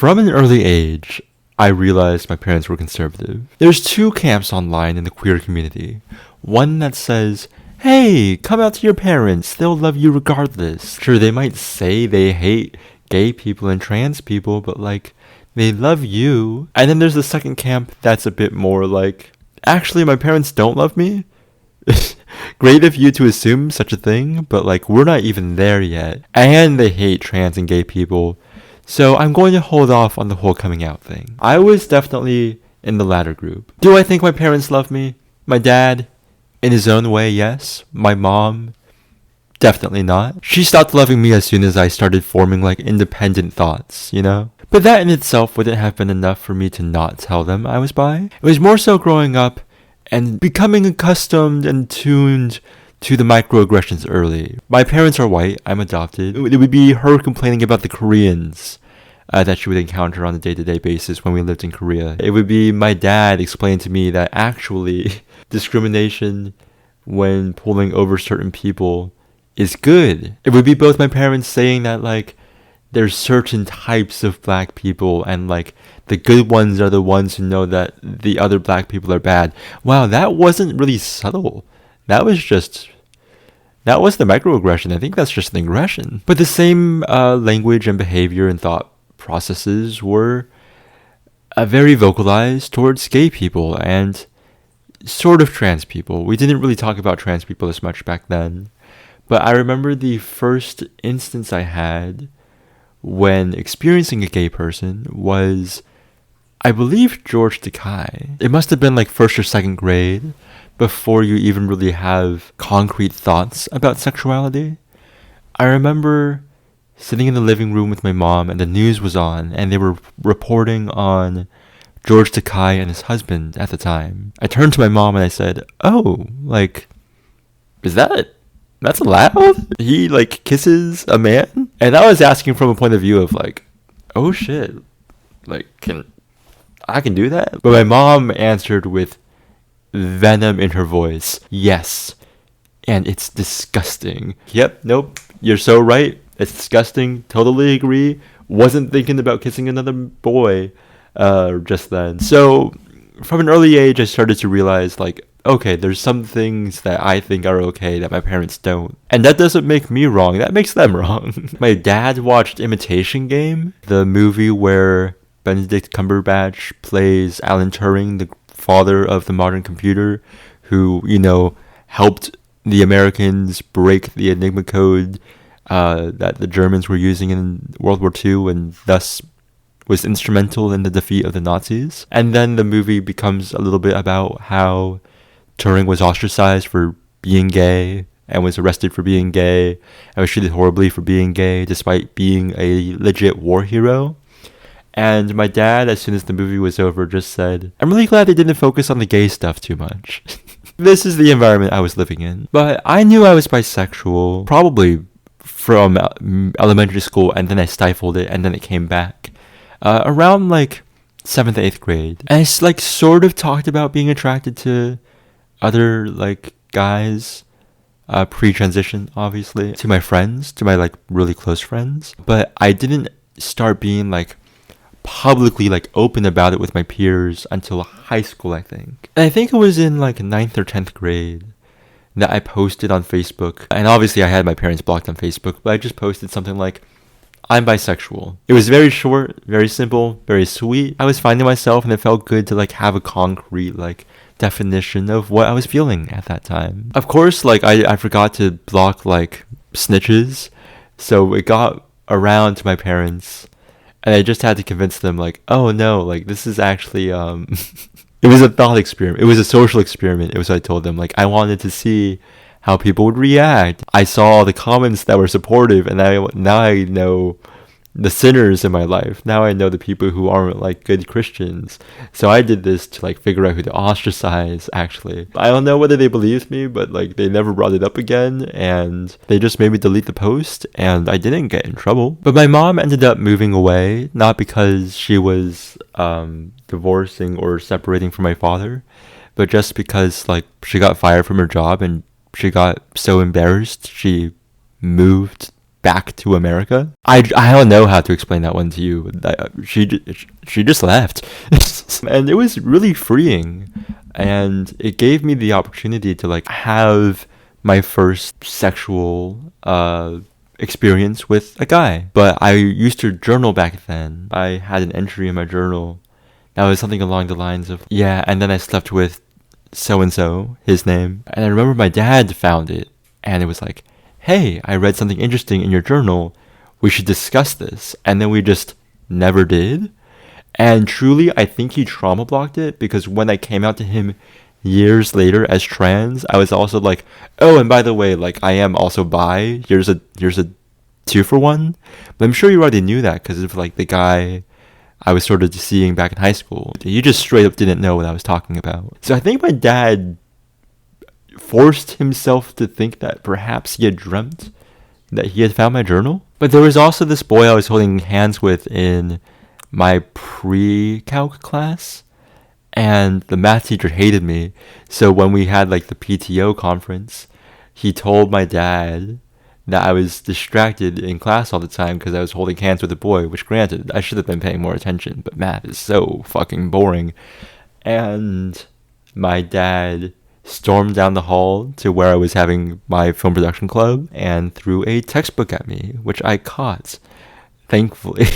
From an early age, I realized my parents were conservative. There's two camps online in the queer community. One that says, hey, come out to your parents, they'll love you regardless. Sure, they might say they hate gay people and trans people, but like, they love you. And then there's the second camp that's a bit more like, actually, my parents don't love me. Great of you to assume such a thing, but like, we're not even there yet. And they hate trans and gay people. So I'm going to hold off on the whole coming out thing. I was definitely in the latter group. Do I think my parents love me? My dad, in his own way, yes. My mom, definitely not. She stopped loving me as soon as I started forming like independent thoughts, you know? But that in itself wouldn't have been enough for me to not tell them I was bi. It was more so growing up and becoming accustomed and tuned to the microaggressions early. My parents are white, I'm adopted. It would be her complaining about the Koreans that she would encounter on a day-to-day basis when we lived in Korea. It would be my dad explaining to me that actually discrimination when pulling over certain people is good. It would be both my parents saying that like there's certain types of black people and like the good ones are the ones who know that the other black people are bad. Wow, that wasn't really subtle. That was the microaggression. I think that's just an aggression. But the same language and behavior and thought processes were very vocalized towards gay people and sort of trans people. We didn't really talk about trans people as much back then. But I remember the first instance I had when experiencing a gay person was, I believe, George Takei. It must have been like first or second grade before you even really have concrete thoughts about sexuality. I remember sitting in the living room with my mom and the news was on and they were reporting on George Takei and his husband at the time. I turned to my mom and I said, oh, like, that's allowed? He like kisses a man? And I was asking from a point of view of like, oh shit, like I can do that? But my mom answered with venom in her voice. Yes. And it's disgusting. Yep, nope. You're so right. It's disgusting. Totally agree. Wasn't thinking about kissing another boy just then. So from an early age, I started to realize like, okay, there's some things that I think are okay that my parents don't. And that doesn't make me wrong. That makes them wrong. My dad watched Imitation Game, the movie where Benedict Cumberbatch plays Alan Turing, the father of the modern computer, who, you know, helped the Americans break the Enigma code that the Germans were using in World War II and thus was instrumental in the defeat of the Nazis. And then the movie becomes a little bit about how Turing was ostracized for being gay and was arrested for being gay and was treated horribly for being gay despite being a legit war hero. And my dad, as soon as the movie was over, just said, I'm really glad they didn't focus on the gay stuff too much. This is the environment I was living in. But I knew I was bisexual, probably from elementary school, and then I stifled it, and then it came back. Around like 7th, 8th grade. And I like sort of talked about being attracted to other like guys, pre-transition, obviously, to my friends, to my like really close friends. But I didn't start being like publicly like open about it with my peers until high school, I think. And I think it was in like 9th or 10th grade that I posted on Facebook. And obviously I had my parents blocked on Facebook, but I just posted something like, I'm bisexual. It was very short, very simple, very sweet. I was finding myself and it felt good to like have a concrete like definition of what I was feeling at that time. Of course, like I forgot to block like snitches. So it got around to my parents and I just had to convince them like, oh no, like this is actually, it was a thought experiment. It was a social experiment. It was what I told them. Like I wanted to see how people would react. I saw all the comments that were supportive and now I know the sinners in my life. Now I know the people who aren't like good Christians. So I did this to like figure out who to ostracize, actually. I don't know whether they believed me, but like they never brought it up again and they just made me delete the post and I didn't get in trouble. But my mom ended up moving away, not because she was divorcing or separating from my father, but just because like she got fired from her job and she got so embarrassed she moved back to America. I don't know how to explain that one to you. She just left. And it was really freeing. And it gave me the opportunity to like have my first sexual experience with a guy. But I used to journal back then. I had an entry in my journal that was something along the lines of, yeah, and then I slept with so-and-so, his name. And I remember my dad found it, and it was like, hey, I read something interesting in your journal. We should discuss this. And then we just never did. And truly, I think he trauma blocked it, because when I came out to him years later as trans, I was also like, oh, and by the way, like, I am also bi. Here's a 2-for-1. But I'm sure you already knew that because of like the guy I was sort of seeing back in high school. You just straight up didn't know what I was talking about. So I think my dad forced himself to think that perhaps he had dreamt that he had found my journal. But there was also this boy I was holding hands with in my pre-calc class, and the math teacher hated me. So when we had like the PTO conference, he told my dad that I was distracted in class all the time because I was holding hands with a boy, which granted, I should have been paying more attention, but math is so fucking boring. And my dad stormed down the hall to where I was having my film production club and threw a textbook at me, which I caught, thankfully.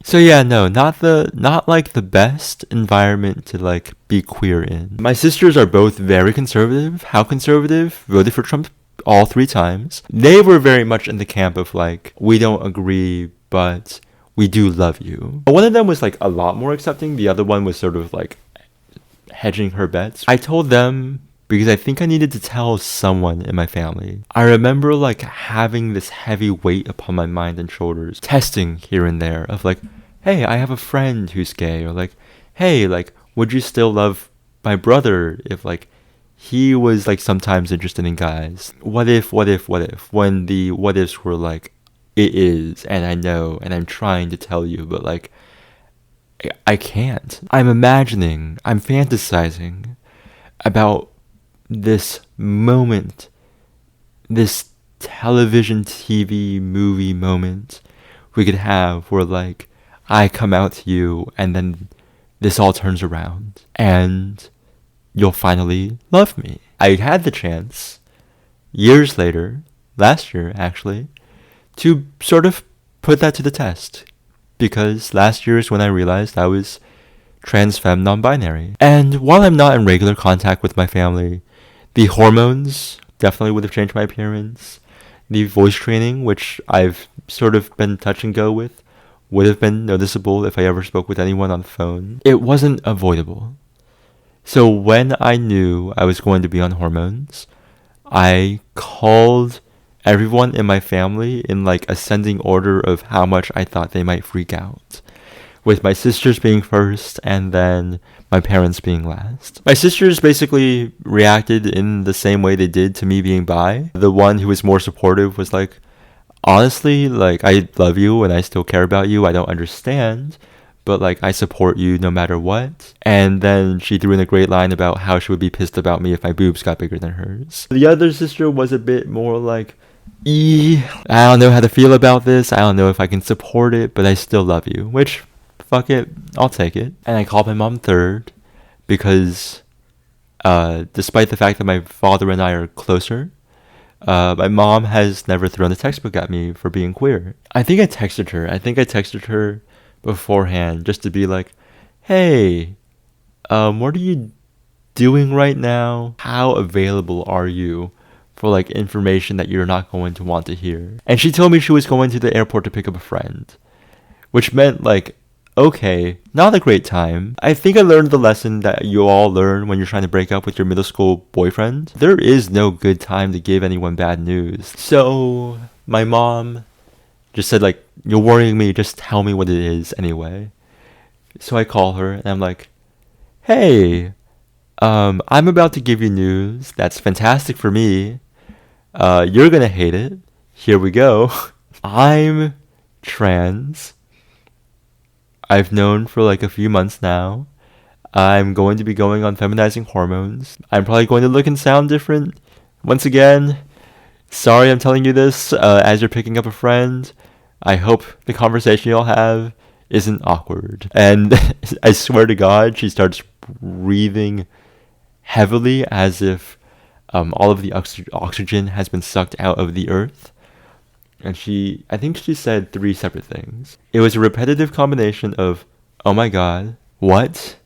So yeah, no, not like the best environment to like be queer in. My sisters are both very conservative. How conservative? Voted for Trump all 3 times. They were very much in the camp of like, we don't agree, but we do love you. One of them was like a lot more accepting. The other one was sort of like hedging her bets. I told them because I think I needed to tell someone in my family. I remember like having this heavy weight upon my mind and shoulders, testing here and there of like, hey, I have a friend who's gay, or like, hey, like, would you still love my brother if like he was like sometimes interested in guys? What if, when the what ifs were like, it is, and I know, and I'm trying to tell you, but like, I can't. I'm fantasizing about this moment, this television, TV, movie moment we could have where like, I come out to you and then this all turns around and you'll finally love me. I had the chance, years later, last year actually, to sort of put that to the test. Because last year is when I realized I was trans femme non-binary. And while I'm not in regular contact with my family, the hormones definitely would have changed my appearance. The voice training, which I've sort of been touch and go with, would have been noticeable if I ever spoke with anyone on the phone. It wasn't avoidable. So when I knew I was going to be on hormones, I called everyone in my family in like ascending order of how much I thought they might freak out, with my sisters being first and then my parents being last. My sisters basically reacted in the same way they did to me being bi. The one who was more supportive was like, honestly, like, I love you and I still care about you. I don't understand, but like, I support you no matter what. And then she threw in a great line about how she would be pissed about me if my boobs got bigger than hers. The other sister was a bit more like, I don't know how to feel about this. I don't know if I can support it, but I still love you. Which, fuck it, I'll take it. And I called my mom third because despite the fact that my father and I are closer, my mom has never thrown a textbook at me for being queer. I think I texted her beforehand just to be like, hey, what are you doing right now? How available are you for like information that you're not going to want to hear? And she told me she was going to the airport to pick up a friend, which meant like, okay, not a great time. I think I learned the lesson that you all learn when you're trying to break up with your middle school boyfriend. There is no good time to give anyone bad news. So my mom just said like, you're worrying me, just tell me what it is anyway. So I call her and I'm like, hey, I'm about to give you news that's fantastic for me. You're gonna hate it. Here we go. I'm trans. I've known for like a few months now. I'm going to be going on feminizing hormones. I'm probably going to look and sound different. Once again, Sorry I'm telling you this as you're picking up a friend. I hope the conversation you'll have isn't awkward. And I swear to God, she starts breathing heavily as if all of the oxygen has been sucked out of the earth. And I think she said 3 separate things. It was a repetitive combination of, oh my God, what?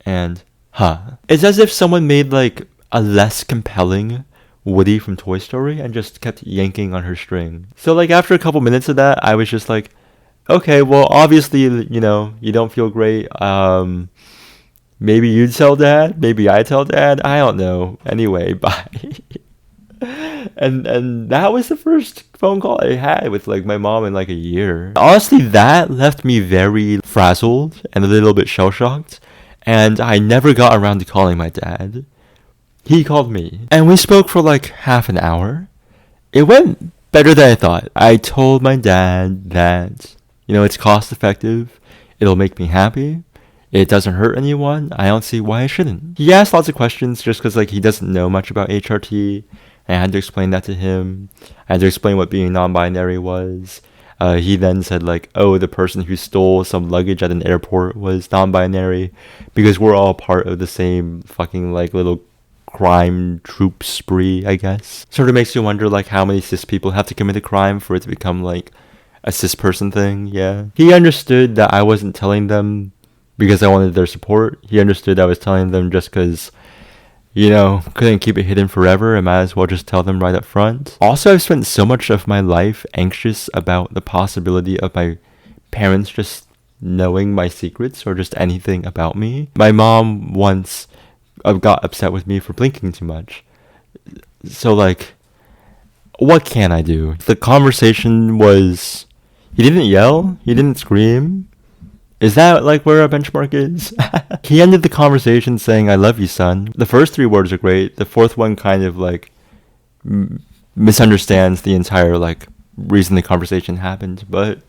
And, huh. It's as if someone made like a less compelling Woody from Toy Story and just kept yanking on her string. So like after a couple minutes of that, I was just like, okay, well obviously, you know, you don't feel great. Maybe you'd tell dad, maybe I tell dad, I don't know. Anyway, bye. and that was the first phone call I had with like my mom in like a year. Honestly, that left me very frazzled and a little bit shell shocked, and I never got around to calling my dad. He called me, and we spoke for like half an hour. It went better than I thought. I told my dad that, you know, it's cost effective, it'll make me happy, it doesn't hurt anyone, I don't see why I shouldn't. He asked lots of questions just because like he doesn't know much about HRT. I had to explain that to him. I had to explain what being non-binary was. He then said like, oh, the person who stole some luggage at an airport was non-binary because we're all part of the same fucking like little crime troop spree, I guess. Sort of makes you wonder like how many cis people have to commit a crime for it to become like a cis person thing. Yeah. He understood that I wasn't telling them because I wanted their support. He understood I was telling them just because, you know, couldn't keep it hidden forever and might as well just tell them right up front. Also, I've spent so much of my life anxious about the possibility of my parents just knowing my secrets or just anything about me. My mom once got upset with me for blinking too much. So, like, what can I do? The conversation was, he didn't yell, he didn't scream. Is that like where our benchmark is? He ended the conversation saying, I love you, son. The first 3 words are great. The 4th one kind of like misunderstands the entire like reason the conversation happened. But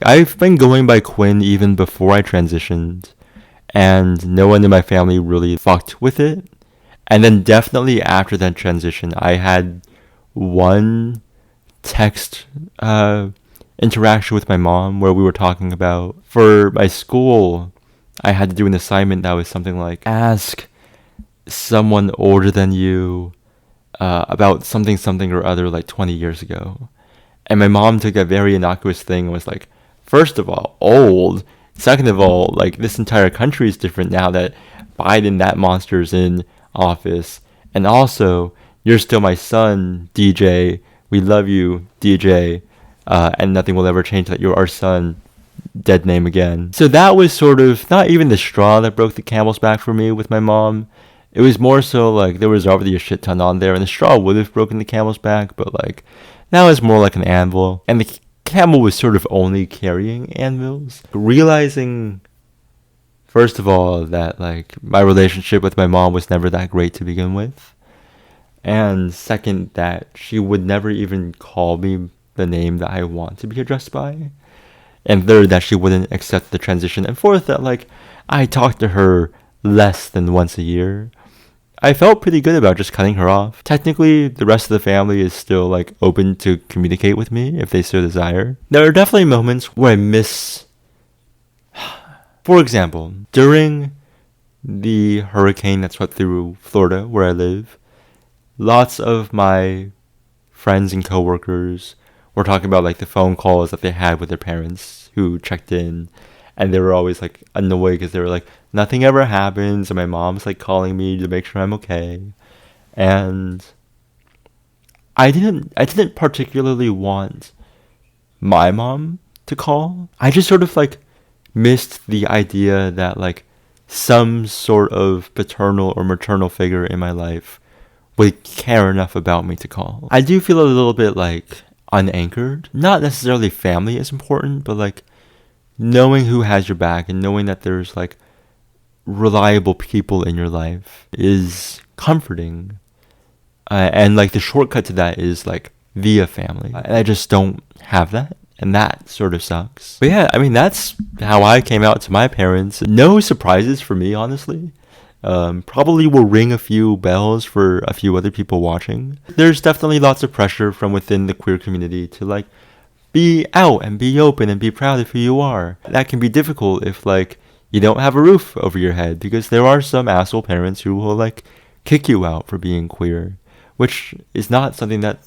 I've been going by Quinn even before I transitioned, and no one in my family really fucked with it. And then definitely after that transition, I had one text interaction with my mom where we were talking about, for my school, I had to do an assignment that was something like, ask someone older than you about something or other like 20 years ago. And my mom took a very innocuous thing and was like, first of all, old. Second of all, like, this entire country is different now that Biden, that monster's in office. And also, you're still my son, DJ. We love you, DJ. And nothing will ever change that you're our son. Dead name again. So that was sort of not even the straw that broke the camel's back for me with my mom. It was more so like there was already a shit ton on there, and the straw would have broken the camel's back, but like that was more like an anvil. And the camel was sort of only carrying anvils. Realizing, first of all, that like my relationship with my mom was never that great to begin with. And second, that she would never even call me the name that I want to be addressed by. And third, that she wouldn't accept the transition. And fourth, that like I talked to her less than once a year. I felt pretty good about just cutting her off. Technically, the rest of the family is still like open to communicate with me if they so desire. There are definitely moments where I miss. For example, during the hurricane that swept through Florida, where I live, lots of my friends and coworkers were talking about like the phone calls that they had with their parents who checked in, and they were always like annoyed because they were like, nothing ever happens, and my mom's like calling me to make sure I'm okay. And I didn't particularly want my mom to call. I just sort of like missed the idea that like some sort of paternal or maternal figure in my life would care enough about me to call. I do feel a little bit like unanchored. Not necessarily family is important, but like knowing who has your back and knowing that there's like reliable people in your life is comforting. And like the shortcut to that is like via family. And I just don't have that. And that sort of sucks. But yeah, I mean, that's how I came out to my parents. No surprises for me, honestly. probably will ring a few bells for a few other people watching. There's definitely lots of pressure from within the queer community to like be out and be open and be proud of who you are. That can be difficult if like you don't have a roof over your head, because there are some asshole parents who will like kick you out for being queer, which is not something that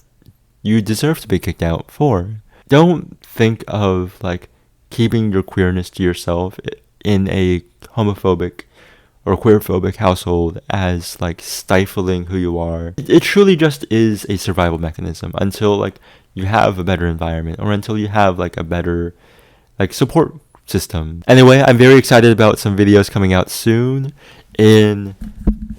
you deserve to be kicked out for. Don't think of like keeping your queerness to yourself in a homophobic or queerphobic household as like stifling who you are. It truly just is a survival mechanism until like you have a better environment, or until you have like a better like support system. Anyway, I'm very excited about some videos coming out soon. In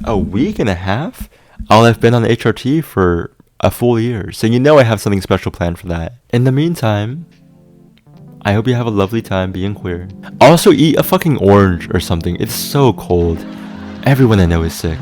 a week and a half, I'll have been on HRT for a full year, so you know I have something special planned for that. In the meantime, I hope you have a lovely time being queer. Also, eat a fucking orange or something. It's so cold. Everyone I know is sick.